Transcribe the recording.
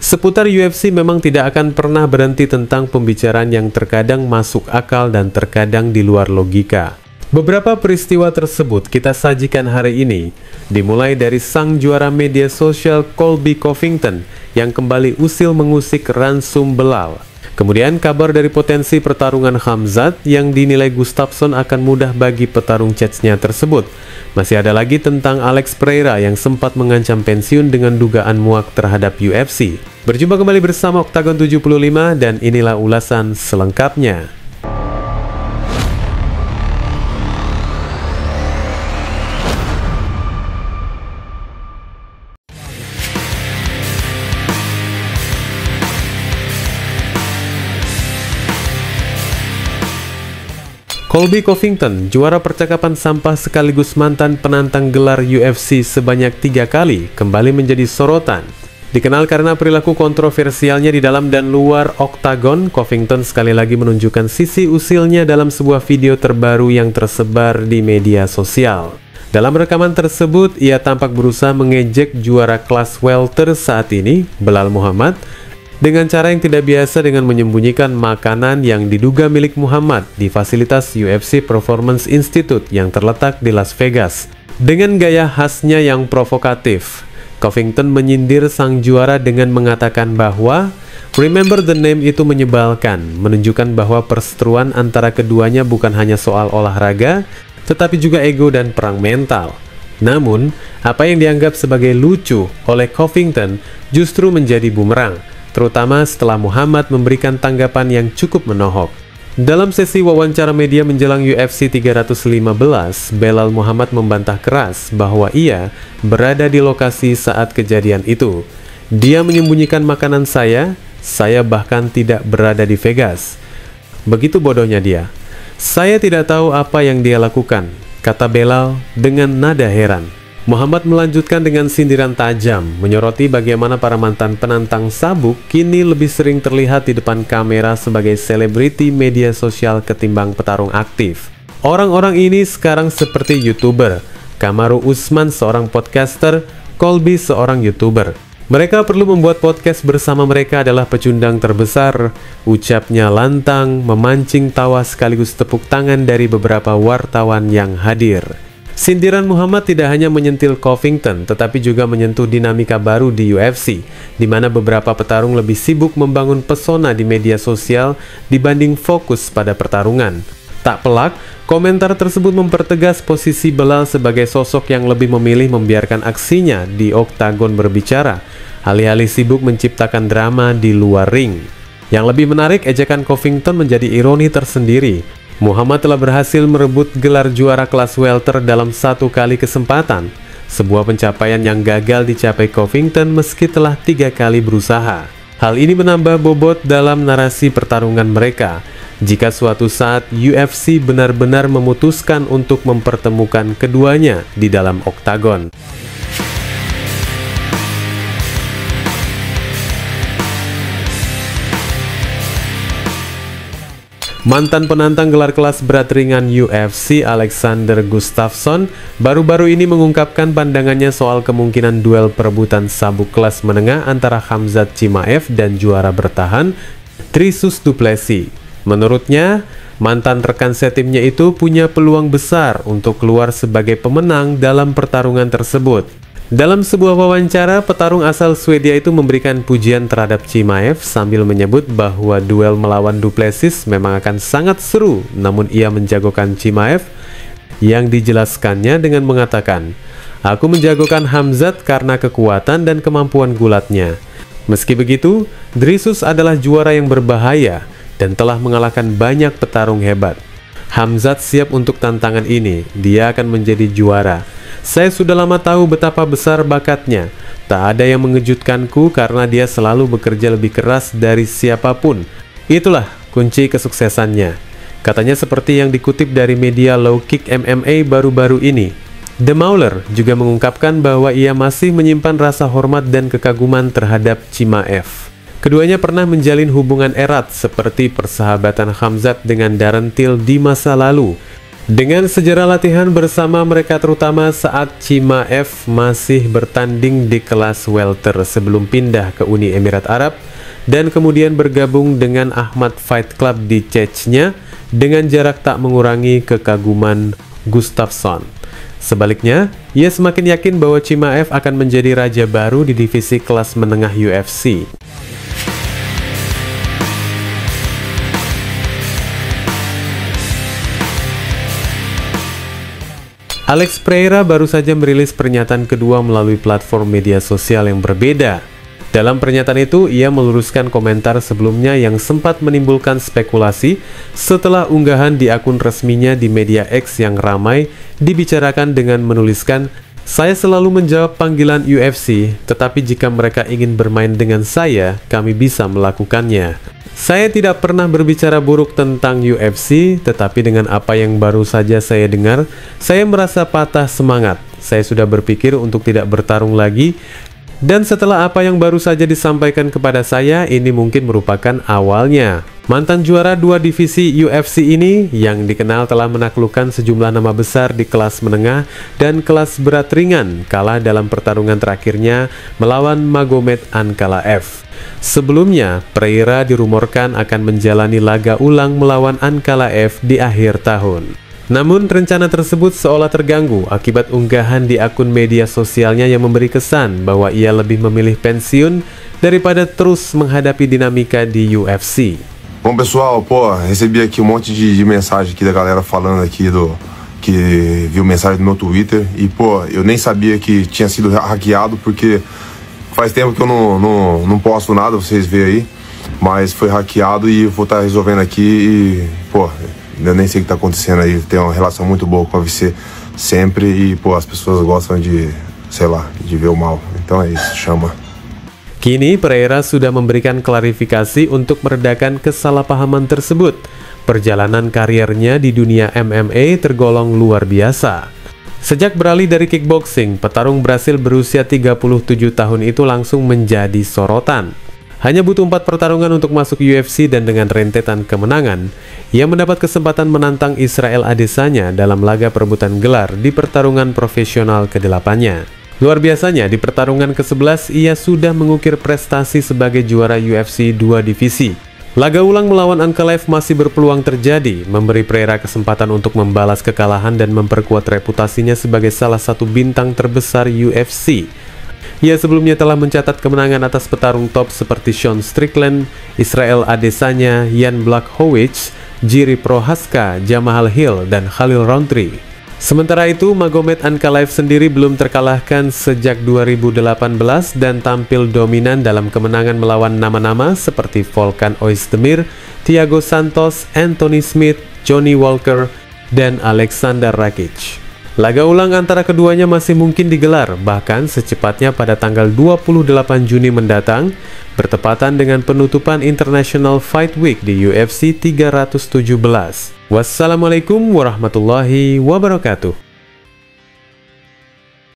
Seputar UFC memang tidak akan pernah berhenti tentang pembicaraan yang terkadang masuk akal dan terkadang di luar logika. Beberapa peristiwa tersebut kita sajikan hari ini, dimulai dari sang juara media sosial Colby Covington yang kembali usil mengusik Ransum Belal. Kemudian kabar dari potensi pertarungan Khamzat yang dinilai Gustafsson akan mudah bagi petarung Czechnya tersebut. Masih ada lagi tentang Alex Pereira yang sempat mengancam pensiun dengan dugaan muak terhadap UFC. Berjumpa kembali bersama Octagon 75 dan inilah ulasan selengkapnya. Colby Covington, juara percakapan sampah sekaligus mantan penantang gelar UFC sebanyak 3 kali, kembali menjadi sorotan. Dikenal karena perilaku kontroversialnya di dalam dan luar oktagon, Covington sekali lagi menunjukkan sisi usilnya dalam sebuah video terbaru yang tersebar di media sosial. Dalam rekaman tersebut, ia tampak berusaha mengejek juara kelas welter saat ini, Belal Muhammad, dengan cara yang tidak biasa dengan menyembunyikan makanan yang diduga milik Muhammad di fasilitas UFC Performance Institute yang terletak di Las Vegas. Dengan gaya khasnya yang provokatif, Covington menyindir sang juara dengan mengatakan bahwa "Remember the name" itu menyebalkan, menunjukkan bahwa perseteruan antara keduanya bukan hanya soal olahraga, tetapi juga ego dan perang mental. Namun, apa yang dianggap sebagai lucu oleh Covington justru menjadi bumerang, terutama setelah Muhammad memberikan tanggapan yang cukup menohok. Dalam sesi wawancara media menjelang UFC 315, Belal Muhammad membantah keras bahwa ia berada di lokasi saat kejadian itu. "Dia menyembunyikan makanan saya bahkan tidak berada di Vegas. Begitu bodohnya dia. Saya tidak tahu apa yang dia lakukan," kata Belal dengan nada heran. Muhammad melanjutkan dengan sindiran tajam, menyoroti bagaimana para mantan penantang sabuk kini lebih sering terlihat di depan kamera sebagai selebriti media sosial ketimbang petarung aktif. Orang-orang ini sekarang seperti YouTuber, Kamaru Usman seorang podcaster, Colby seorang YouTuber. Mereka perlu membuat podcast bersama, mereka adalah pecundang terbesar, ucapnya lantang, memancing tawa sekaligus tepuk tangan dari beberapa wartawan yang hadir. Sindiran Muhammad tidak hanya menyentil Covington, tetapi juga menyentuh dinamika baru di UFC, di mana beberapa petarung lebih sibuk membangun pesona di media sosial dibanding fokus pada pertarungan. Tak pelak, komentar tersebut mempertegas posisi Belal sebagai sosok yang lebih memilih membiarkan aksinya di oktagon berbicara, alih-alih sibuk menciptakan drama di luar ring. Yang lebih menarik, ejekan Covington menjadi ironi tersendiri. Muhammad telah berhasil merebut gelar juara kelas welter dalam 1 kali kesempatan, sebuah pencapaian yang gagal dicapai Covington meski telah 3 kali berusaha. Hal ini menambah bobot dalam narasi pertarungan mereka, jika suatu saat UFC benar-benar memutuskan untuk mempertemukan keduanya di dalam oktagon. Mantan penantang gelar kelas berat ringan UFC Alexander Gustafsson baru-baru ini mengungkapkan pandangannya soal kemungkinan duel perebutan sabuk kelas menengah antara Khamzat Chimaev dan juara bertahan Dricus du Plessis. Menurutnya, mantan rekan setimnya itu punya peluang besar untuk keluar sebagai pemenang dalam pertarungan tersebut. Dalam sebuah wawancara, petarung asal Swedia itu memberikan pujian terhadap Chimaev sambil menyebut bahwa duel melawan du Plessis memang akan sangat seru, namun ia menjagokan Chimaev yang dijelaskannya dengan mengatakan, "Aku menjagokan Khamzat karena kekuatan dan kemampuan gulatnya. Meski begitu, Dricus adalah juara yang berbahaya dan telah mengalahkan banyak petarung hebat. Khamzat siap untuk tantangan ini, dia akan menjadi juara. Saya sudah lama tahu betapa besar bakatnya. Tak ada yang mengejutkanku karena dia selalu bekerja lebih keras dari siapapun. Itulah kunci kesuksesannya," katanya seperti yang dikutip dari media Low Kick MMA baru-baru ini. The Mauler juga mengungkapkan bahwa ia masih menyimpan rasa hormat dan kekaguman terhadap Chimaev. Keduanya pernah menjalin hubungan erat seperti persahabatan Khamzat dengan Darren Till di masa lalu. Dengan sejarah latihan bersama mereka terutama saat Chimaev masih bertanding di kelas welter sebelum pindah ke Uni Emirat Arab dan kemudian bergabung dengan Ahmad Fight Club di Chechnya dengan jarak tak mengurangi kekaguman Gustafsson. Sebaliknya, ia semakin yakin bahwa Chimaev akan menjadi raja baru di divisi kelas menengah UFC. Alex Pereira baru saja merilis pernyataan kedua melalui platform media sosial yang berbeda. Dalam pernyataan itu, ia meluruskan komentar sebelumnya yang sempat menimbulkan spekulasi setelah unggahan di akun resminya di media X yang ramai dibicarakan dengan menuliskan, "Saya selalu menjawab panggilan UFC, tetapi jika mereka ingin bermain dengan saya, kami bisa melakukannya. Saya tidak pernah berbicara buruk tentang UFC, tetapi dengan apa yang baru saja saya dengar, saya merasa patah semangat. Saya sudah berpikir untuk tidak bertarung lagi, dan setelah apa yang baru saja disampaikan kepada saya, ini mungkin merupakan awalnya." Mantan juara 2 divisi UFC ini yang dikenal telah menaklukkan sejumlah nama besar di kelas menengah dan kelas berat ringan kalah dalam pertarungan terakhirnya melawan Magomed Ankalaev. Sebelumnya, Pereira dirumorkan akan menjalani laga ulang melawan Ankalaev di akhir tahun. Namun, rencana tersebut seolah terganggu akibat unggahan di akun media sosialnya yang memberi kesan bahwa ia lebih memilih pensiun daripada terus menghadapi dinamika di UFC. Bom, pessoal, recebi aqui monte de mensagem aqui da galera falando aqui que viu mensagem no meu Twitter e, eu nem sabia que tinha sido hackeado porque faz tempo que eu não posto nada, vocês veem aí, mas foi hackeado e vou estar resolvendo aqui e, eu nem sei o que está acontecendo aí, tenho uma relação muito boa com a UFC sempre e, as pessoas gostam de, sei lá, de ver o mal, então é isso, chama. Kini Pereira sudah memberikan klarifikasi untuk meredakan kesalahpahaman tersebut. Perjalanan karirnya di dunia MMA tergolong luar biasa. Sejak beralih dari kickboxing, petarung Brasil berusia 37 tahun itu langsung menjadi sorotan. Hanya butuh 4 pertarungan untuk masuk UFC dan dengan rentetan kemenangan, ia mendapat kesempatan menantang Israel Adesanya dalam laga perebutan gelar di pertarungan profesional ke-8-nya. Luar biasanya, di pertarungan ke-11 ia sudah mengukir prestasi sebagai juara UFC 2 divisi. Laga ulang melawan Ankalaev masih berpeluang terjadi, memberi Pereira kesempatan untuk membalas kekalahan dan memperkuat reputasinya sebagai salah satu bintang terbesar UFC. Ia sebelumnya telah mencatat kemenangan atas petarung top seperti Sean Strickland, Israel Adesanya, Jan Blachowicz, Jiri Prochazka, Jamahal Hill, dan Khalil Rountree. Sementara itu, Magomed Ankalaev sendiri belum terkalahkan sejak 2018 dan tampil dominan dalam kemenangan melawan nama-nama seperti Volkan Oezdemir, Thiago Santos, Anthony Smith, Johnny Walker, dan Alexander Rakic. Laga ulang antara keduanya masih mungkin digelar, bahkan secepatnya pada tanggal 28 Juni mendatang, bertepatan dengan penutupan International Fight Week di UFC 317. Wassalamualaikum warahmatullahi wabarakatuh.